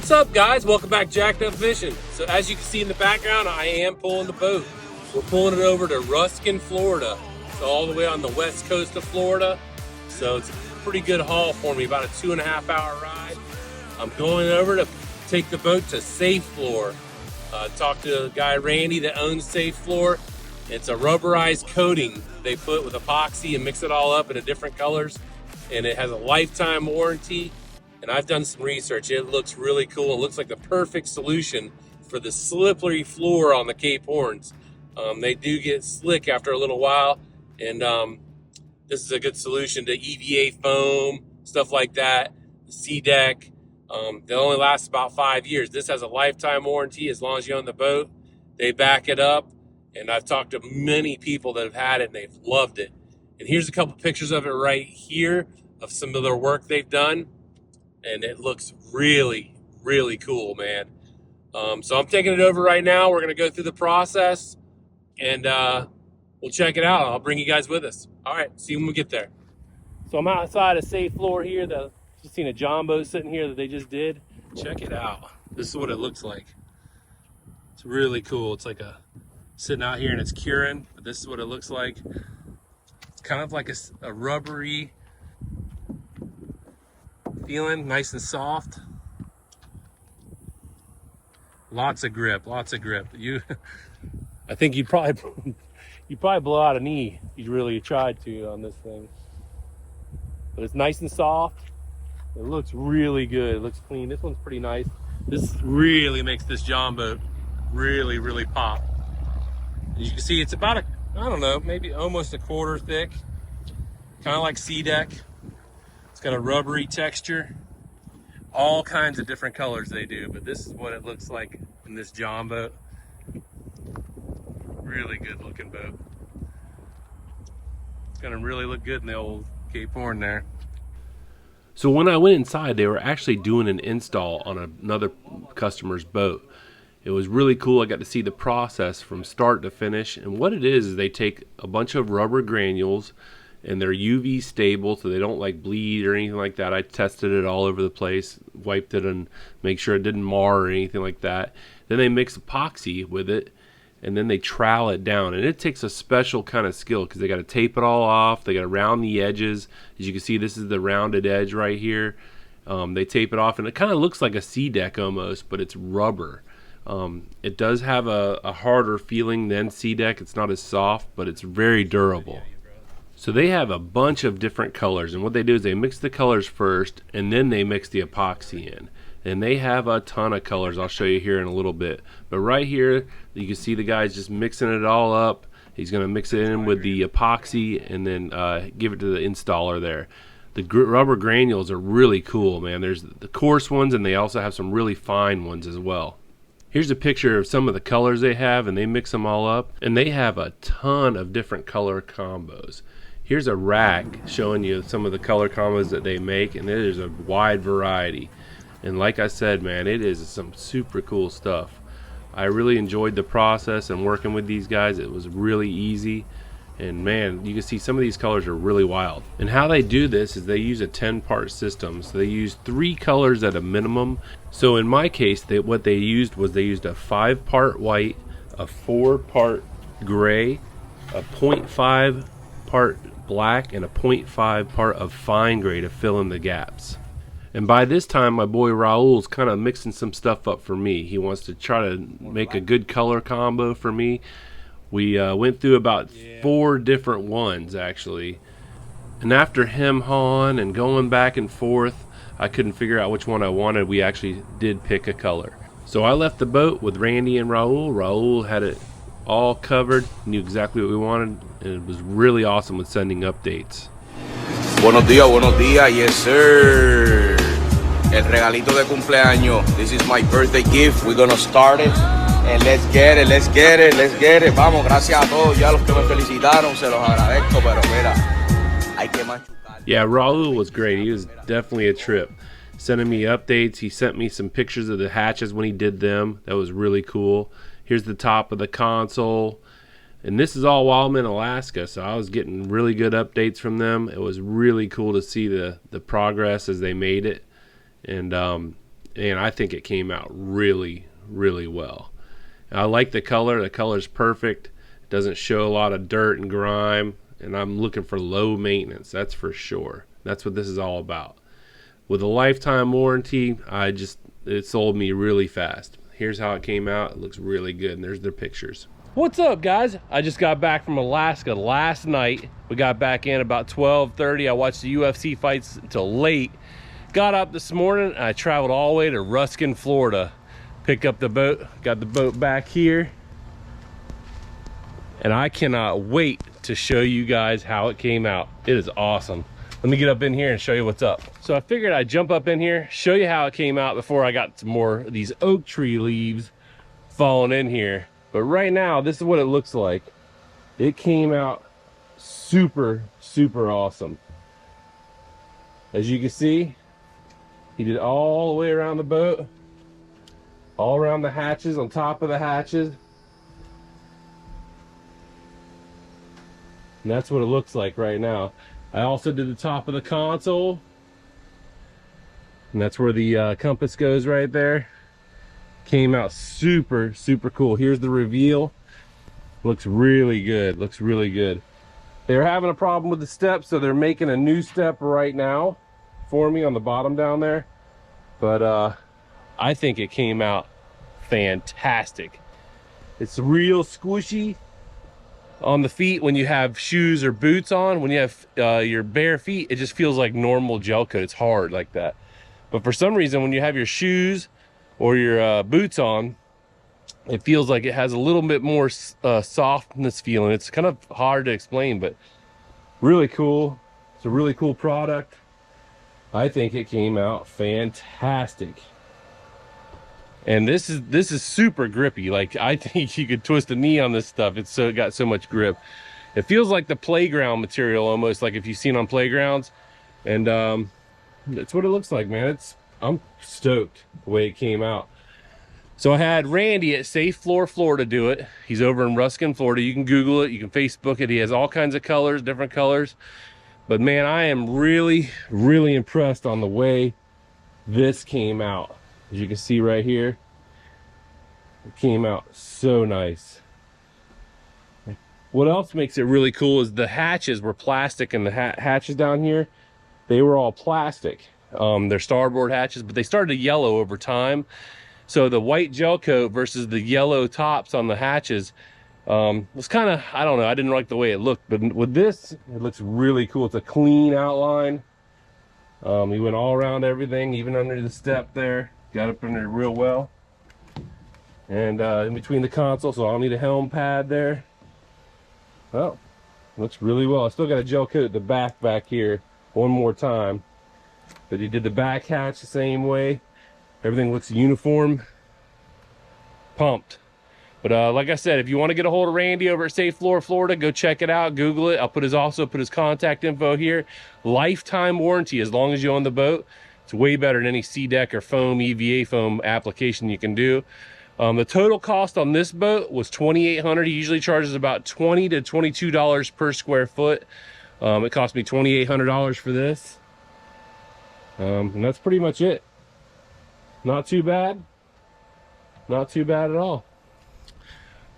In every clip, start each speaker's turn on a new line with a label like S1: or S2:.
S1: What's up, guys? Welcome back to Jacked Up Fishing. So as you can see in the background, I am pulling the boat. We're pulling it over to Ruskin, Florida. So all the way on the west coast of Florida. So it's a pretty good haul for me, about a 2.5 hour ride. I'm going over to take the boat to Safefloor. Talk to the guy Randy that owns Safefloor. It's a rubberized coating they put with epoxy and mix it all up into different colors. And it has a lifetime warranty. And I've done some research. It looks really cool. It looks like the perfect solution for the slippery floor on the Cape Horns. They do get slick after a little while, and this is a good solution to EVA Foam, stuff like that, Seadek. They only last about 5 years. This has a lifetime warranty as long as you own the boat. They back it up, and I've talked to many people that have had it, and they've loved it. And here's a couple pictures of it right here of some of their work they've done. And it looks really, really cool, man. So I'm taking it over right now. We're going to go through the process, and we'll check it out. I'll bring you guys with us. All right, see you when we get there. So I'm outside of Safefloor here. Just seen a John boat sitting here that they just did. Check it out. This is what it looks like. It's really cool. It's like sitting out here and it's curing, but this is what it looks like. It's kind of like a rubbery feeling, nice and soft. Lots of grip, lots of grip. I think you'd probably blow out a knee if you really tried to on this thing. But it's nice and soft. It looks really good. It looks clean. This one's pretty nice. This really makes this John boat really, really pop. As you can see, it's about I don't know, maybe almost a quarter thick. Kind of like Seadek. Got a rubbery texture, all kinds of different colors they do, but this is what it looks like in this John boat. Really good looking boat. It's gonna really look good in the old Cape Horn there. So when I went inside, they were actually doing an install on another customer's boat. It was really cool. I got to see the process from start to finish, and what it is they take a bunch of rubber granules, and they're UV stable, so they don't like bleed or anything like that. I tested it all over the place, wiped it and make sure it didn't mar or anything like that. Then they mix epoxy with it, and then they trowel it down. And it takes a special kind of skill because they got to tape it all off. They got to round the edges. As you can see, this is the rounded edge right here. They tape it off, and it kind of looks like a Seadek almost, but it's rubber. It does have a harder feeling than Seadek. It's not as soft, but it's very durable. So they have a bunch of different colors, and what they do is they mix the colors first, and then they mix the epoxy in. And they have a ton of colors. I'll show you here in a little bit. But right here, you can see the guy's just mixing it all up. He's going to mix it in with the epoxy and then give it to the installer there. The rubber granules are really cool, man. There's the coarse ones, and they also have some really fine ones as well. Here's a picture of some of the colors they have, and they mix them all up. And they have a ton of different color combos. Here's a rack showing you some of the color combos that they make, and there's a wide variety. And like I said, man, it is some super cool stuff. I really enjoyed the process and working with these guys. It was really easy, and man, you can see some of these colors are really wild. And how they do this is they use a 10-part system, so they use 3 colors at a minimum. So in my case, what they used was they used a 5-part white, a 4-part gray, a 0.5 part black, and a 0.5 part of fine gray to fill in the gaps. And by this time, my boy Raul's kind of mixing some stuff up for me. He wants to try to make a good color combo for me. We went through about 4 different ones actually, and after him hawing and going back and forth, I couldn't figure out which one I wanted. We actually did pick a color. So I left the boat with Randy and Raul. Raul had it all covered, knew exactly what we wanted, and it was really awesome with sending updates.
S2: Buenos días, yes sir. El regalito de cumpleaños. This is my birthday gift. We're gonna start it. And let's get it, let's get it, let's get it. Vamos, gracias a todos ya los que me felicitaron, se los agradezco, pero mira, hay que machucar.
S1: Yeah, Raul was great. He was definitely a trip. Sending me updates. He sent me some pictures of the hatches when he did them. That was really cool. Here's the top of the console. And this is all while I'm in Alaska, so I was getting really good updates from them. It was really cool to see the progress as they made it. And and I think it came out really, really well. I like the color. The color's perfect. It doesn't show a lot of dirt and grime, and I'm looking for low maintenance, that's for sure. That's what this is all about. With a lifetime warranty, it sold me really fast. Here's how it came out. It looks really good, and there's their pictures. What's up, guys? I just got back from Alaska last night. We got back in about 12:30. I watched the UFC fights until late. Got up this morning, and I traveled all the way to Ruskin, Florida. Picked up the boat, got the boat back here. And I cannot wait to show you guys how it came out. It is awesome. Let me get up in here and show you what's up. So I figured I'd jump up in here, show you how it came out before I got some more of these oak tree leaves falling in here. But right now, this is what it looks like. It came out super, super awesome. As you can see, he did all the way around the boat, all around the hatches, on top of the hatches. And that's what it looks like right now. I also did the top of the console. And that's where the compass goes right there. Came out super, super cool. Here's the reveal. Looks really good, looks really good. They're having a problem with the step, so they're making a new step right now for me on the bottom down there. But I think it came out fantastic. It's real squishy on the feet when you have shoes or boots on. When you have your bare feet, it just feels like normal gel coat. It's hard like that. But for some reason, when you have your shoes or your boots on, it feels like it has a little bit more softness feeling. It's kind of hard to explain, but really cool. It's a really cool product. I think it came out fantastic. And this is super grippy. Like, I think you could twist a knee on this stuff. It got so much grip. It feels like the playground material, almost like if you've seen on playgrounds. And that's what it looks like, man. I'm stoked the way it came out. So I had Randy at Safefloor Florida do it. He's over in Ruskin, Florida. You can Google it, you can Facebook it. He has all kinds of colors, different colors. But man, I am really, really impressed on the way this came out. As you can see right here, it came out so nice. What else makes it really cool is the hatches were plastic, and the hatches down here, they were all plastic. They're starboard hatches, but they started to yellow over time. So the white gel coat versus the yellow tops on the hatches was kind of, I don't know, I didn't like the way it looked. But with this, it looks really cool. It's a clean outline. He went all around everything, even under the step there. Got up in there real well. And in between the console, so I'll need a helm pad there. Oh, looks really well. I still got a gel coat at the back here one more time. But he did the back hatch the same way. Everything looks uniform. Pumped. But like I said, if you want to get a hold of Randy over at Safefloor Florida, go check it out, Google it. I'll also put his contact info here. Lifetime warranty as long as you own the boat. It's way better than any Seadek or foam, EVA foam application you can do. The total cost on this boat was $2,800. He usually charges about $20 to $22 per square foot. It cost me $2,800 for this. And that's pretty much it. Not too bad. Not too bad at all.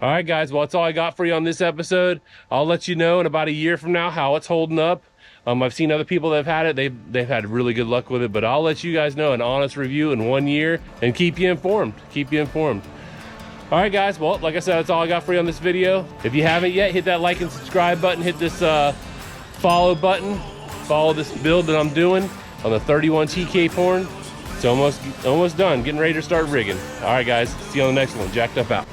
S1: All right, guys. Well, that's all I got for you on this episode. I'll let you know in about a year from now how it's holding up. I've seen other people that have had it. They've had really good luck with it. But I'll let you guys know an honest review in 1 year and keep you informed. Keep you informed. All right, guys. Well, like I said, that's all I got for you on this video. If you haven't yet, hit that like and subscribe button. Hit this follow button. Follow this build that I'm doing on the 31 TK porn. It's almost done. Getting ready to start rigging. All right, guys. See you on the next one. Jacked Up out.